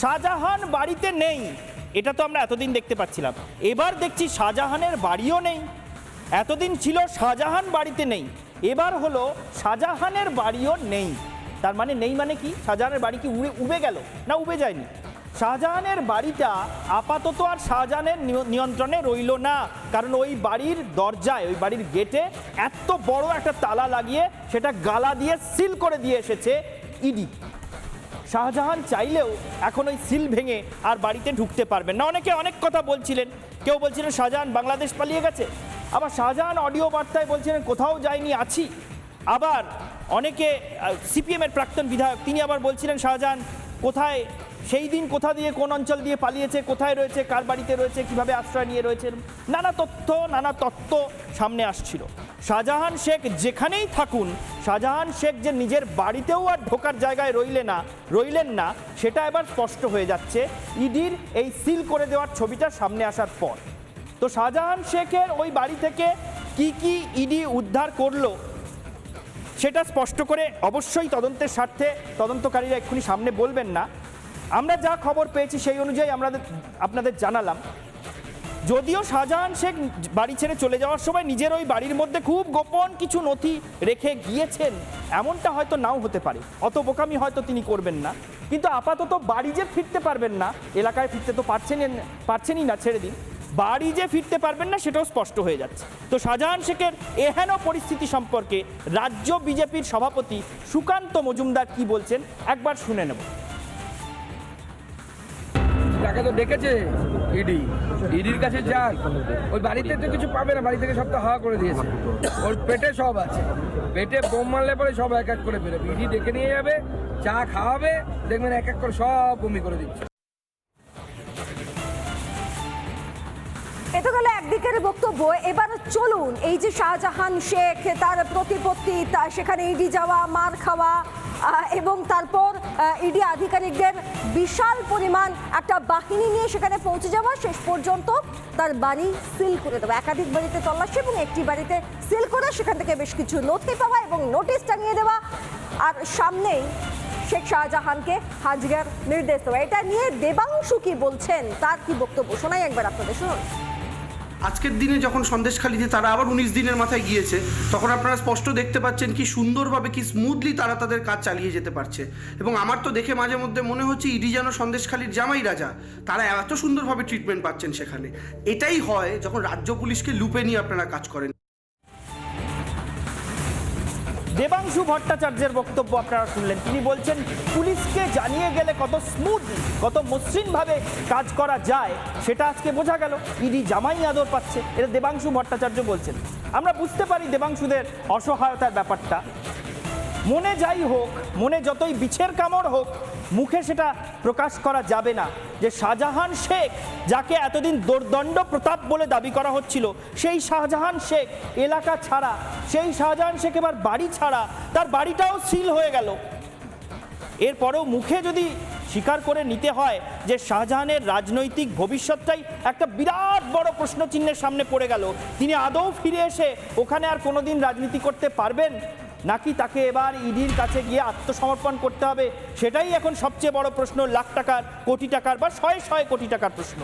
শাহজাহান বাড়িতে নেই, এটা তো আমরা এতদিন দেখতে পাচ্ছিলাম। এবার দেখছি শাহজাহানের বাড়িও নেই। এতদিন ছিল শাহজাহান বাড়িতে নেই, এবার হলো শাহজাহানের বাড়িও নেই। তার মানে নেই মানে কি? শাহজাহানের বাড়ি কি উবে গেল? না, উবে যায়নি। শাহজাহানের বাড়িটা আপাতত আর শাহজাহানের নিয়ন্ত্রণে রইল না, কারণ ওই বাড়ির দরজায়, ওই বাড়ির গেটে এত বড় একটা তালা লাগিয়ে সেটা গালা দিয়ে সিল করে দিয়ে এসেছে ইডি। শাহজাহান চাইলেও এখন ওই সিল ভেঙে আর বাড়িতে ঢুকতে পারবেন না। অনেকে অনেক কথা বলছিলেন, কেউ বলছিলেন শাহজাহান বাংলাদেশ পালিয়ে গেছে, আবার শাহজাহান অডিও বার্তায় বলছিলেন কোথাও যায়নি, আছি। আবার অনেকে, সিপিএমের প্রাক্তন বিধায়ক, তিনি আবার বলছিলেন শাহজাহান কোথায়, সেই দিন কোথা দিয়ে, কোন অঞ্চল দিয়ে পালিয়েছে, কোথায় রয়েছে, কার বাড়িতে রয়েছে, কিভাবে আশ্রয় নিয়ে রয়েছেন, নানা তথ্য সামনে আসছিল। শাহজাহান শেখ যেখানেই থাকুন, শাহজাহান শেখ যে নিজের বাড়িতেও আর ঢোকার জায়গায় রইলেন না, সেটা এবার স্পষ্ট হয়ে যাচ্ছে ইডির এই সিল করে দেওয়ার ছবিটা সামনে আসার পর। তো শাহজাহান শেখের ওই বাড়ি থেকে কি ইডি উদ্ধার করলো সেটা স্পষ্ট করে অবশ্যই তদন্তের স্বার্থে তদন্তকারীরা এক্ষুনি সামনে বলবেন না। আমরা যা খবর পেয়েছি সেই অনুযায়ী আপনাদের জানালাম। যদিও শাহজাহান শেখ বাড়ি ছেড়ে চলে যাওয়ার সময় নিজের ওই বাড়ির মধ্যে খুব গোপন কিছু নথি রেখে গিয়েছেন, এমনটা হয়তো নাও হতে পারে, অত বোকামি হয়তো তিনি করবেন না। কিন্তু আপাতত বাড়ি যে ফিরতে পারবেন না, এলাকায় ফিরতে তো পারছেনই না, ছেড়ে দিন, বাড়ি যে ফিরতে পারবেন না সেটাও স্পষ্ট হয়ে যাচ্ছে। তো শাহজাহান শেখের এহেন পরিস্থিতি সম্পর্কে রাজ্য বিজেপির সভাপতি সুকান্ত মজুমদার কি বলছেন একবার শুনে নেব। তাকে তো ডেকেছে ইডির কাছে যান, ওই বাড়িতে তো কিছু পাবে না, বাড়ি থেকে সব তো হাওয়া করে দিয়েছে। ওর পেটে সব আছে, পেটে বোম মারলে পরে সব এক এক করে বেরোবে। ইডি ডেকে নিয়ে যাবে, চা খাওয়াবে, দেখবেন এক এক করে সব বমি করে দিচ্ছে। এটা গেল একদিকের বক্তব্য। এবার চলুন, এই যে শাহজাহান শেখ, তার প্রতিপত্তি, সেখানে ইডি যাওয়া, মার খাওয়া, এবং তারপর ইডি আধিকারিকদের বিশাল পরিমাণ একটা বাহিনী নিয়ে সেখানে পৌঁছে যাওয়া, শেষ পর্যন্ত তার বাড়ি সিল করে দেওয়া, একাধিক বাড়িতে তল্লাশি এবং একটি বাড়িতে সিল করে সেখান থেকে বেশ কিছু নথি পাওয়া এবং নোটিশ টাঙিয়ে দেওয়া, আর সামনেই শেখ শাহজাহানকে হাজিরার নির্দেশ দেওয়া। এটা নিয়ে দেবাংশু কি বলছেন, তার কি বক্তব্য শোনাই একবার আপনাদের, শুনুন। আজকের দিনে যখন সন্দেশখালিতে তারা আবার 19 দিনের মাথায় গিয়েছে, তখন আপনারা স্পষ্ট দেখতে পাচ্ছেন কি সুন্দরভাবে, কি স্মুথলি তারা তাদের কাজ চালিয়ে যেতে পারছে। এবং আমার তো দেখে মাঝে মধ্যে মনে হচ্ছে ইডি যেন সন্দেশখালির জামাই রাজা, তারা এত সুন্দরভাবে ট্রিটমেন্ট পাচ্ছেন সেখানে। এটাই হয় যখন রাজ্য পুলিশকে লুপে নিয়ে আপনারা কাজ করেন। দেবাংশু ভট্টাচার্যের বক্তব্য আপনারা শুনলেন। তিনি বলছেন পুলিশকে জানিয়ে গেলে কত স্মুথ, কত মসৃণভাবে কাজ করা যায় সেটা আজকে বোঝা গেল। ইডি জামাই আদর পাচ্ছে, এটা দেবাংশু ভট্টাচার্য বলছেন। আমরা বুঝতে পারি দেবাংশুদের অসহায়তার ব্যাপারটা। মনে যাই হোক, মনে যতই বিছের কামড় হোক, মুখে সেটা প্রকাশ করা যাবে না যে শাহজাহান শেখ, যাকে এতদিন দোর্দণ্ড প্রতাপ বলে দাবি করা হচ্ছিল, সেই শাহজাহান শেখ এলাকা ছাড়া, সেই শাহজাহান শেখ এবার বাড়ি ছাড়া, তার বাড়িটাও সিল হয়ে গেল। এরপরেও মুখে যদি স্বীকার করে নিতে হয় যে শাহজাহানের রাজনৈতিক ভবিষ্যৎটাই একটা বিরাট বড় প্রশ্নচিহ্নের সামনে পড়ে গেল, তিনি আদৌ ফিরে এসে ওখানে আর কোনোদিন রাজনীতি করতে পারবেন নাকি তাকে এবার ইডির কাছে গিয়ে আত্মসমর্পণ করতে হবে, সেটাই এখন সবচেয়ে বড় প্রশ্ন। লাখ টাকার, কোটি টাকার বা শয়ে কোটি টাকার প্রশ্ন।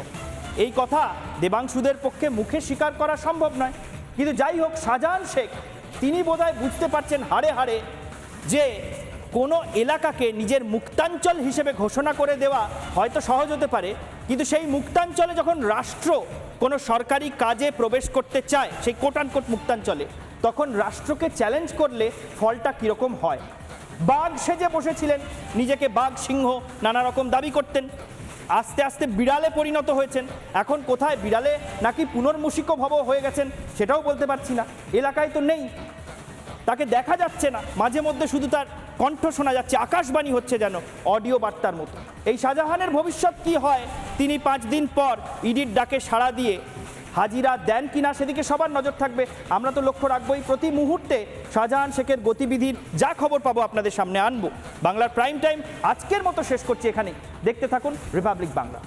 এই কথা দেবাংশুদের পক্ষে মুখে স্বীকার করা সম্ভব নয়। কিন্তু যাই হোক, শাহজাহান শেখ তিনি বোধহয় বুঝতে পারছেন হাড়ে হাড়ে যে কোনো এলাকাকে নিজের মুক্তাঞ্চল হিসেবে ঘোষণা করে দেওয়া হয়তো সহজ হতে পারে, কিন্তু সেই মুক্তাঞ্চলে যখন রাষ্ট্র কোনো সরকারি কাজে প্রবেশ করতে চায়, সেই কোট আনকোট মুক্তাঞ্চলে, তখন রাষ্ট্রকে চ্যালেঞ্জ করলে ফলটা কীরকম হয়। বাঘ সেজে বসেছিলেন, নিজেকে বাঘ, সিংহ নানা রকম দাবি করতেন, আস্তে আস্তে বিড়ালে পরিণত হয়েছেন। এখন কোথায় বিড়ালে নাকি পুনর্মূষিকও ভব হয়ে গেছেন সেটাও বলতে পারছি না। এলাকায় তো নেই, তাকে দেখা যাচ্ছে না, মাঝে মধ্যে শুধু তার কণ্ঠ শোনা যাচ্ছে, আকাশবাণী হচ্ছে যেন অডিও বার্তার মতো। এই শাহজাহানের ভবিষ্যৎ কি হয়, তিনি 5 দিন পর ইডির ডাকে সাড়া দিয়ে হাজিরা দেন কিনা সেদিকে সবার নজর থাকবে। আমরা তো লক্ষ্য রাখবোই, প্রতি মুহূর্তে শাহজাহান শেখের গতিবিধির যা খবর পাবো আপনাদের সামনে আনবো। বাংলার প্রাইম টাইম আজকের মতো শেষ করছি এখানেই। দেখতে থাকুন রিপাবলিক বাংলা।